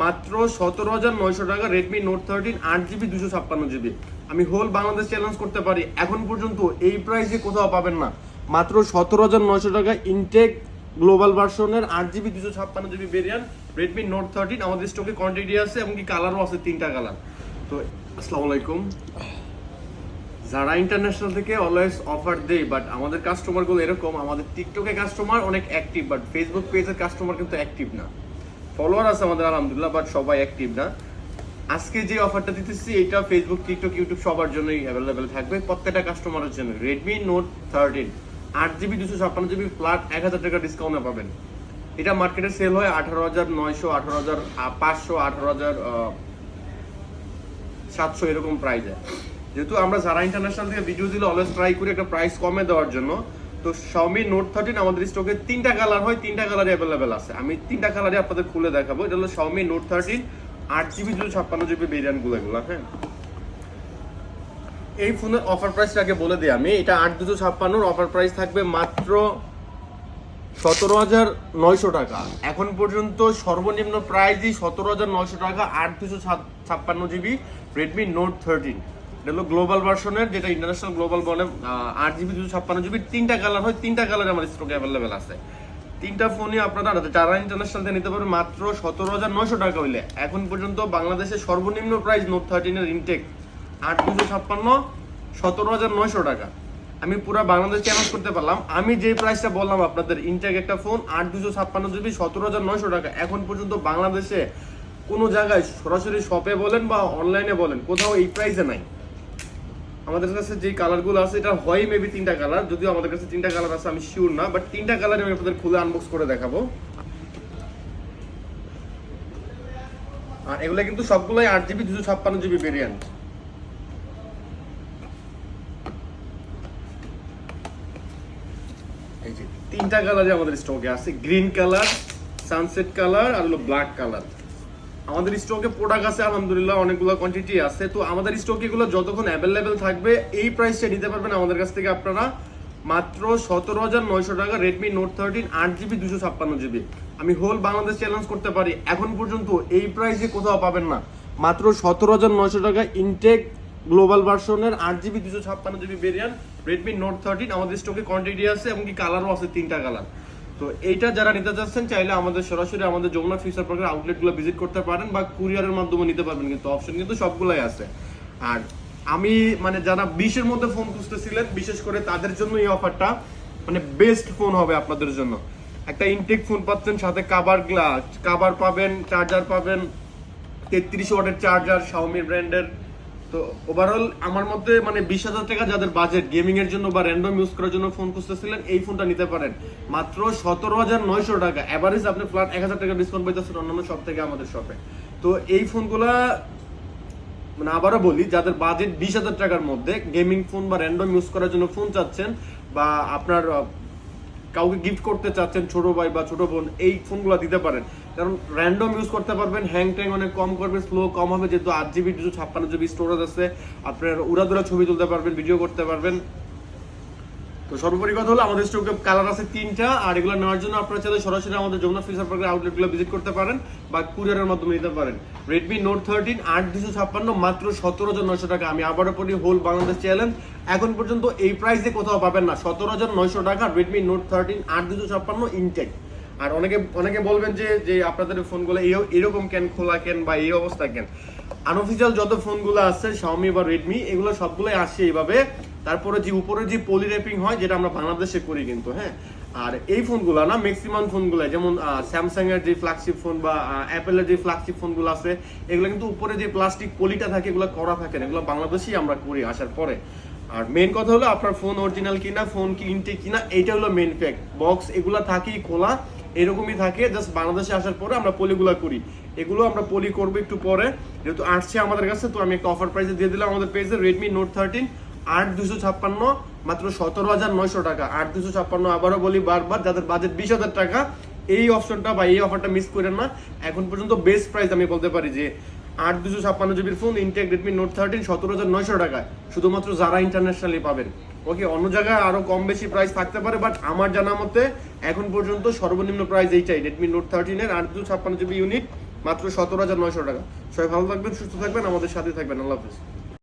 মাত্র 17,900 টাকা Redmi note 13 8GB 256GB। আমি হোল বাংলাদেশ চ্যালেঞ্জ করতে পারি এখন পর্যন্ত এই প্রাইসে কোথাও পাবেন না। মাত্র 17,900 টাকা ইনটেক গ্লোবাল ভার্সনের 8GB 256GB variant Redmi note 13 আমাদের স্টকে কোয়ান্টিটি আছে এবং কি কালারও আছে, 3টা কালার। তো আসসালামু আলাইকুম। যারা ইন্টারন্যাশনাল থেকে অলওয়েজ অফার দেয়, বাট আমাদের কাস্টমারগুলো এরকম, আমাদের টিকটকে কাস্টমার অনেক অ্যাক্টিভ, বাট ফেসবুক পেজের কাস্টমার কিন্তু অ্যাক্টিভ না। ফলোয়ার আছে আমাদের আলহামদুলিল্লাহ, বাট সবাই অ্যাক্টিভ না। আজকে যে অফারটা দিতেছি এটা ফেসবুক, টিকটক, ইউটিউব সবার জন্যই অ্যাভেলেবেল থাকবে, প্রত্যেকটা কাস্টমারের জন্য। Redmi note 13 8GB 256GB flat 1000 টাকা ডিসকাউন্টে পাবেন। এটা মার্কেটে সেল হয় 18,900, 18,500, 18,700 এরকম প্রাইসে। যেহেতু আমরা যারা ইন্টারন্যাশনাল থেকে ভিডিও দিলে অলওয়েজ ট্রাই করি একটা প্রাইস কমে দেওয়ার জন্য, তো Xiaomi Note 13 আমাদের স্টকে 3টা কালার হয়, 3টা কালারই অ্যাভেলেবেল আছে। আমি 3টা কালারই আপনাদের খুলে দেখাবো। এটা হলো Xiaomi Note 13 8GB 256GB ভেরিয়েন্টগুলো এগুলো। হ্যাঁ, এই ফোনের অফার প্রাইসটা আগে বলে দিই আমি। এটা 8,256 অফার প্রাইস থাকবে মাত্র 17,900 টাকা। এখন পর্যন্ত সর্বনিম্ন প্রাইসই 17,900 টাকা 8,256GB রেডমি নোট 13। এটা হলো গ্লোবাল ভার্সনের, যেটা ইন্টারন্যাশনাল গ্লোবাল বলে। 8GB 256GB 3টা কালার হয়, 3টা কালার আমার স্টকে অ্যাভেলেবেল আছে। 3টা ফোনই আপনারা যারা ইন্টারন্যাশনাল থেকে নিতে পারবেন মাত্র 17,900 টাকা হইলে। এখন পর্যন্ত বাংলাদেশের সর্বনিম্ন প্রাইস নোট 13 এর ইনটেক 8,256 17,900 টাকা। আমি পুরো বাংলাদেশ চ্যালেঞ্জ করতে পারলাম। আমি যে প্রাইসটা বললাম আপনাদের, ইনটেক একটা ফোন 8,256GB 17,900 টাকা। এখন পর্যন্ত বাংলাদেশে কোনো জায়গায় সরাসরি শপে বলেন বা অনলাইনে বলেন কোথাও এই প্রাইসে নাই। আমাদের কাছে যে কালারগুলো আছে এটা হয় মেবি 3টা কালার, যদিও আমাদের কাছে 3টা কালার আছে আমি শিওর না, বাট 3টা কালার আমি আপনাদের খুলে আনবক্স করে দেখাবো। আর এগুলো কিন্তু সবগুলোই 8GB 256GB ভেরিয়েন্ট। এই যে 3টা কালারই আমাদের স্টকে আছে, গ্রিন কালার, সানসেট কালার আর হলো ব্ল্যাক কালার। আমাদের স্টকে প্রোডাক্ট আছে আলহামদুলিল্লাহ, অনেকগুলো কোয়ান্টিটি আছে। তো আমাদের স্টকে এগুলো যতক্ষণ অ্যাভেলেবেল থাকবে এই প্রাইসে নিতে পারবেন আমাদের কাছ থেকে আপনারা মাত্র 17,900 টাকা রেডমি নোট 13 8GB 256GB। আমি হোল বাংলাদেশ চ্যালেঞ্জ করতে পারি এখন পর্যন্ত এই প্রাইসে কোথাও পাবেন না। মাত্র 17,900 টাকা ইনটেক গ্লোবাল ভার্সনের 8GB 256GB variant Redmi note 13 আমাদের স্টকে কোয়ান্টিটি আছে এবং কি কালারও আছে, 3টা কালার। তো এইটা যারা নিতে চাচ্ছেন চাইলে আমাদের সরাসরি আমাদের যমুনা ফিউচার পার্কের আউটলেটগুলো ভিজিট করতে পারেন বা কুরিয়ারের মাধ্যমে নিতে পারবেন, কিন্তু অপশন কিন্তু সবগুলাই আছে। আর আমি মানে যারা 20-এর মধ্যে ফোন খুঁজতেছিলেন বিশেষ করে তাদের জন্য এই অফারটা মানে বেস্ট ফোন হবে আপনাদের জন্য। একটা ইনটেক ফোন পাচ্ছেন, সাথে কাভার পাবেন, চার্জার পাবেন, 33 ওয়াটের চার্জার Xiaomi ব্র্যান্ডের। তো ওভারঅল আমার মধ্যে মানে 20,000 টাকা যাদের বাজেট গেমিং এর জন্য বা র্যান্ডম ইউজ করার জন্য ফোন খুঁজতেছিলেন এই ফোনটা নিতে পারেন মাত্র 17,900 টাকা। এভারেজ আপনি ফ্ল্যাট 1000 টাকা ডিসকাউন্ট পাইতেছেন অন্যান্য সব থেকে আমাদের শপে। তো এই ফোনগুলা মানে আবারও বলি, যাদের বাজেট 20,000 টাকার মধ্যে গেমিং ফোন বা র্যান্ডম ইউজ করার জন্য ফোন চাচ্ছেন বা আপনার কাউকে গিফট করতে চাচ্ছেন, ছোট ভাই বা ছোট বোন, এই ফোনগুলো দিতে পারেন। কারণ র্যান্ডম ইউজ করতে পারবেন, হ্যাং ট্যাং অনেক কম করবে, স্লো কম হবে, যেহেতু 8GB 256GB স্টোরেজ আছে। আপনার উড়াদুরা ছবি তুলতে পারবেন, ভিডিও করতে পারবেন। তো সর্বোপরি কথা হলো আমাদের স্টকে কালার আছে 3টা। আর এগুলো নেওয়ার জন্য আপনারা চাইলে সরাসরি আমাদের যমুনা ফিউচার পার্কের আউটলেটগুলো ভিজিট করতে পারেন বা কুরিয়ারের মাধ্যমে নিতে পারেন। রেডমি নোট 13 8,256 মাত্র 17,900 টাকা। আমি আবারও বলি, হোল বাংলাদেশ চ্যালেঞ্জ এখন পর্যন্ত এই প্রাইসে কোথাও পাবেন না। 17,900 টাকা রেডমি নোট 13 8,256 ইনটেক। আর অনেকে বলবেন যে আপনাদের ফোনগুলো এরকম কেন খোলা কেন বা এই অবস্থা কেন। আনঅফিশিয়াল যত ফোনগুলো আছে Xiaomi বা Redmi এগুলো সবগুলোই আসে এইভাবে। তারপরে যে উপরে যে পলি র্যাপিং হয় যেটা আমরা বাংলাদেশে করি কিন্তু। হ্যাঁ, আর এই ফোনগুলো না ম্যাক্সিমাম ফোনগুলো যেমন স্যামসাং এর যে ফ্ল্যাগশিপ ফোন বা অ্যাপেলের যে ফ্ল্যাগশিপ ফোনগুলো আছে এগুলো কিন্তু উপরে যে প্লাস্টিক পলিটা থাকে এগুলো করা থাকে না, এগুলো বাংলাদেশেই আমরা করি আসার পরে। আর মেইন কথা হলো আপনার ফোন অরিজিনাল কিনা, ফোন কি ইনটেক কিনা, এইটা হলো মেইন ফ্যাক্ট। বক্স এগুলো থাকেই খোলা, এরকমই থাকে, জাস্ট বাংলাদেশে আসার পরে আমরা পলিগুলো করি। এগুলো আমরা পলি করবো একটু পরে, যেহেতু আসছে আমাদের কাছে। তো আমি একটা অফার প্রাইসে দিয়ে দিলাম আমাদের পেজে রেডমি নোট 13 8,256 মাত্র 17,900 টাকা। 8,256 আবারও বলি বারবার, যাদের বাজেট 20,000 টাকা এই অপশনটা বা এই অফারটা মিস করেন না। এখন পর্যন্ত বেস্ট প্রাইস আমি বলতে পারি যে 8,256GB phone intact Redmi note 13 17,900 টাকায়, শুধুমাত্র যারা ইন্টারন্যাশনালি পাবেন। ওকে, অন্য জায়গায় আরো কম বেশি প্রাইস থাকতে পারে, বাট আমার জানা মতে এখন পর্যন্ত সর্বনিম্ন প্রাইস এইটাই, রেডমি নোট 13 এর 8,256GB ইউনিট মাত্র 17,900 টাকা। সবাই ভালো থাকবেন, সুস্থ থাকবেন, আমাদের সাথে থাকবেন। আল্লাহ হাফেজ।